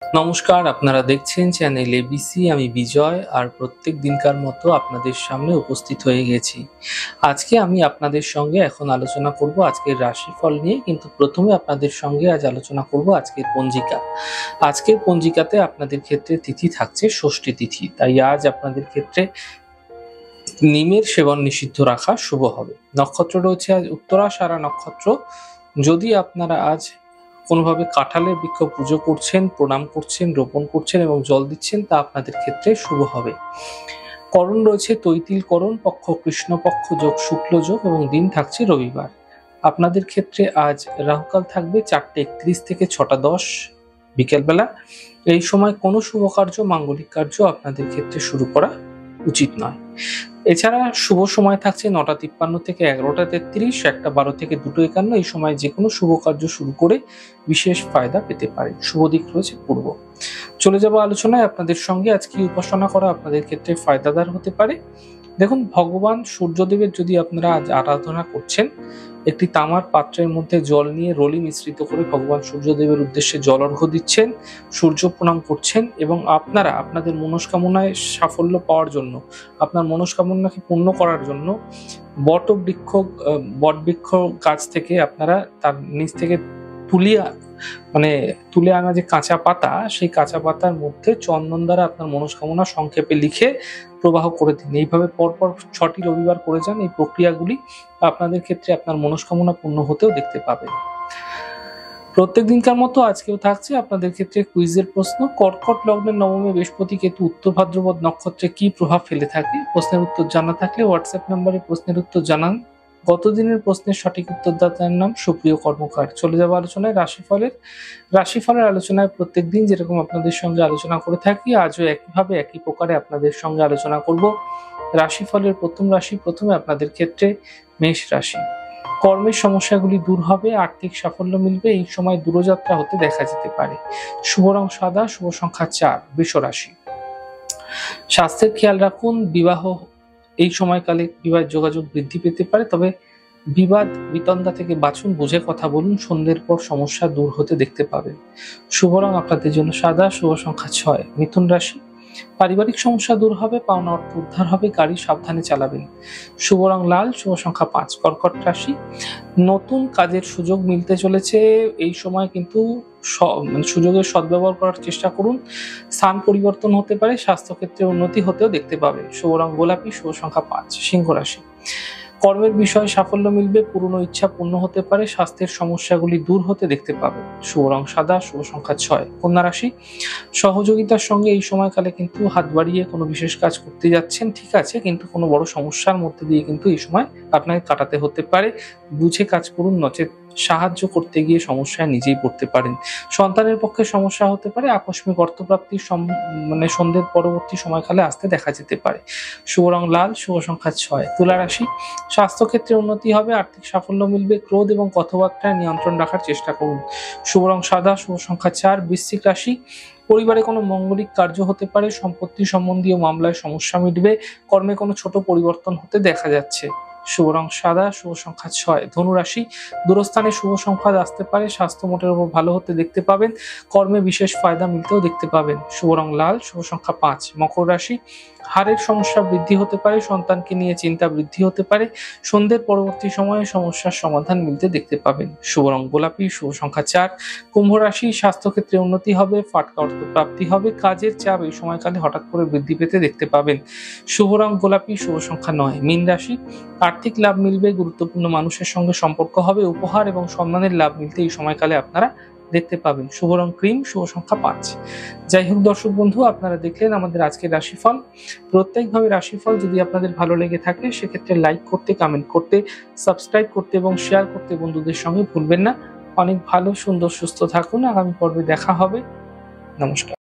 নমস্কার, আপনারা দেখছেন চ্যানেল এবিসি। আমি বিজয়, আর প্রত্যেক দিনকার মতো আপনাদের সামনে উপস্থিত হয়ে গেছি। আজকে আমি আপনাদের সঙ্গে এখন আলোচনা করব আজকের রাশিফল নিয়ে, কিন্তু প্রথমে আপনাদের সঙ্গে আজ আলোচনা করব আজকের পঞ্জিকা। আজকের পঞ্জিকাতে আপনাদের ক্ষেত্রে তিথি থাকছে ষষ্ঠী তিথি, তাই আজ আপনাদের ক্ষেত্রে নিমের সেবন নিষিদ্ধ রাখা শুভ হবে। নক্ষত্র রয়েছে আজ উত্তরাষাঢ়া নক্ষত্র। যদি আপনারা আজ কোনোভাবে কাঁঠালের বৃক্ষ পুজো করছেন, প্রণাম করছেন, রোপণ করছেন এবং জল দিচ্ছেন, তা আপনাদের ক্ষেত্রে শুভ হবে। করণ রয়েছে তৈতিল করণ, পক্ষ কৃষ্ণপক্ষ, যোগ শুক্ল যোগ এবং দিন থাকছে রবিবার। আপনাদের ক্ষেত্রে আজ রাহুকাল থাকবে 4:31 থেকে 6:10 বিকেলবেলা। এই সময় কোনো শুভ কার্য, মাঙ্গলিক কার্য আপনাদের ক্ষেত্রে শুরু করা উচিত নয়। এছাড়া শুভ সময় থাকছে 9:53 থেকে 11:33, 1:12 থেকে 2:51। এই সময় যে কোনো শুভ কার্য শুরু করে বিশেষ ফায়দা পেতে পারে। শুভ দিক রয়েছে পূর্ব। চলে যাব আলোচনায়। আপনাদের সঙ্গে আজ কি উপাসনা করা আপনাদের ক্ষেত্রে ফায়দাদার হতে পারে। দেখুন, ভগবান সূর্যদেবের যদি আপনারা আজ আরাধনা করছেন, একটি তামার পাত্রের মধ্যে জল নিয়ে রলি মিশ্রিত করে ভগবান সূর্যদেবের উদ্দেশ্যে জল অর্ঘ্য দিচ্ছেন, সূর্য প্রণাম করছেন এবং আপনারা আপনাদের মনস্কামনায় সাফল্য পাওয়ার জন্য, আপনার মনস্কামনাকে পূর্ণ করার জন্য বটবৃক্ষ গাছ থেকে আপনারা তার নিচ থেকে তুলে আনা যে কাঁচা পাতা, সেই কাঁচা পাতার মধ্যে চন্দন দ্বারা আপনার মনস্কামনা সংক্ষেপে লিখে প্রবাহ করে দিন। এইভাবে পরপর 6টি রবিবার করে যান। এই প্রক্রিয়াগুলি আপনাদের ক্ষেত্রে আপনার মনস্কামনা পূর্ণ হতেও দেখতে পাবেন। প্রত্যেক দিনকার মতো আজকেও থাকছে আপনাদের ক্ষেত্রে কুইজের প্রশ্ন। কর্কট লগ্নের নবমে বৃহস্পতি কেতু উত্তর ভাদ্রপদ নক্ষত্রে কি প্রভাব ফেলে থাকে? প্রশ্নের উত্তর জানা থাকলে হোয়াটসঅ্যাপ নম্বরে প্রশ্নের উত্তর জানান। গতদিনের প্রশ্নের সঠিক উত্তরদাতার নাম সুপ্রিয় কর্মকার। চলে যাবো আলোচনায় রাশিফলের আলোচনায় প্রত্যেকদিন যেরকম আপনাদের সঙ্গে আলোচনা করে থাকি, আজও একইভাবে একই প্রকারে আপনাদের সঙ্গে আলোচনা করব। রাশিফলের প্রথম রাশি, প্রথমে আপনাদের ক্ষেত্রে মেষ রাশি। কর্মের সমস্যাগুলি দূর হবে, আর্থিক সাফল্য মিলবে। এই সময় দূরযাত্রা হতে দেখা যেতে পারে। শুভ রং সাদা, শুভ সংখ্যা 4। বৃষ রাশি। স্বাস্থ্যের খেয়াল রাখুন। এই সময়কালে বিবাহ যোগাযোগ বৃদ্ধি পেতে পারে, তবে বিবাদ বিতণ্ডা থেকে বাঁচুন, বুঝে কথা বলুন। সন্ধ্যের পর সমস্যা দূর হতে দেখতে পাবেন। শুভ রং আপনাদের জন্য সাদা, শুভ সংখ্যা 6। মিথুন রাশি। পারিবারিক সমস্যা দূর হবে, পাওনা অর্থ উদ্ধার হবে, গাড়ি সাবধানে চালাবেন। শুভ রং লাল, শুভ সংখ্যা 5। কর্কট রাশি। নতুন কাজের সুযোগ মিলতে চলেছে। এই সময় কিন্তু সুযোগের সদ্ব্যবহার করার চেষ্টা করুন। স্থান পরিবর্তন হতে পারে, স্বাস্থ্যক্ষেত্রে উন্নতি হতেও দেখতে পাবেন। শুভ রং গোলাপি, শুভ সংখ্যা 5। সিংহ রাশি। কর্মের বিষয়ে সাফল্য মিলবে, পুরনো ইচ্ছা পূর্ণ হতে পারে, স্বাস্থ্যের সমস্যাগুলি দূর হতে দেখতে পাবেন। শুভ রং সাদা, শুভ সংখ্যা 6। কন্যা রাশি। সহযোগিতার সঙ্গে এই সময়কালে কিন্তু হাত বাড়িয়ে কোনো বিশেষ কাজ করতে যাচ্ছেন, ঠিক আছে, কিন্তু কোনো বড় সমস্যার মধ্যে দিয়ে কিন্তু এই সময় আপনাকে কাটাতে হতে পারে। বুঝে কাজ করুন, নচেত সাহায্য করতে গিয়ে সমস্যায় নিজেই পড়তে পারেন। সন্তানের পক্ষে সমস্যা হতে পারে, আকস্মিক অর্থপ্রাপ্তির সন্ধ্যের পরবর্তী সময়কালে আসতে দেখা যেতে পারে। শুভ রং লাল, শুভ সংখ্যা 6। তুলা রাশি। স্বাস্থ্যক্ষেত্রে উন্নতি হবে, আর্থিক সাফল্য মিলবে, ক্রোধ এবং কথাবার্তায় নিয়ন্ত্রণ রাখার চেষ্টা করুন। শুভ রং সাদা, শুভ সংখ্যা 4। বৃশ্চিক রাশি। পরিবারে কোনো মঙ্গলিক কার্য হতে পারে, সম্পত্তি সম্বন্ধীয় মামলায় সমস্যা মিটবে, কর্মে কোনো ছোট পরিবর্তন হতে দেখা যাচ্ছে। শুভ রং সাদা, শুভ সংখ্যা 6। ধনু রাশি। দূরস্থানে শুভ সংবাদ আসতে পারে, স্বাস্থ্য মোটের উপর ভালো হতে দেখতে পাবেন, কর্মে বিশেষ ফায়দা মিলতেও দেখতে পাবেন। শুভ রং লাল, শুভ সংখ্যা 5। মকর রাশি। হাড়ের সমস্যা বৃদ্ধি হতে পারে, সন্তানকে নিয়ে চিন্তা বৃদ্ধি হতে পারে, সন্ধ্যের পরবর্তী সময়ে সমস্যার সমাধান মিলতে দেখতে পাবেন। শুভ রং গোলাপি, শুভ সংখ্যা 4। কুম্ভ রাশি। স্বাস্থ্যক্ষেত্রে উন্নতি হবে, ফাটকা অর্থ প্রাপ্তি হবে, কাজের চাপ এই সময়কালে হঠাৎ করে বৃদ্ধি পেতে দেখতে পাবেন। শুভ রং গোলাপি, শুভ সংখ্যা 9। মীন রাশি। আর্থিক লাভ মিলবে, গুরুত্বপূর্ণ মানুষের সঙ্গে সম্পর্ক হবে, উপহার এবং সম্মানের লাভ মিলতে এই সময়কালে আপনারা দেখতে পাবেন। শুভ রং ক্রিম, শুভ সংখ্যা 5। যাই হোক দর্শক বন্ধু, আপনারা দেখলেন আমাদের আজকের রাশিফল। প্রত্যেকভাবে রাশিফল যদি আপনাদের ভালো লেগে থাকে, সেক্ষেত্রে লাইক করতে, কমেন্ট করতে, সাবস্ক্রাইব করতে এবং শেয়ার করতে বন্ধুদের সঙ্গে ভুলবেন না। অনেক ভালো, সুন্দর, সুস্থ থাকুন। আগামী পর্বে দেখা হবে। নমস্কার।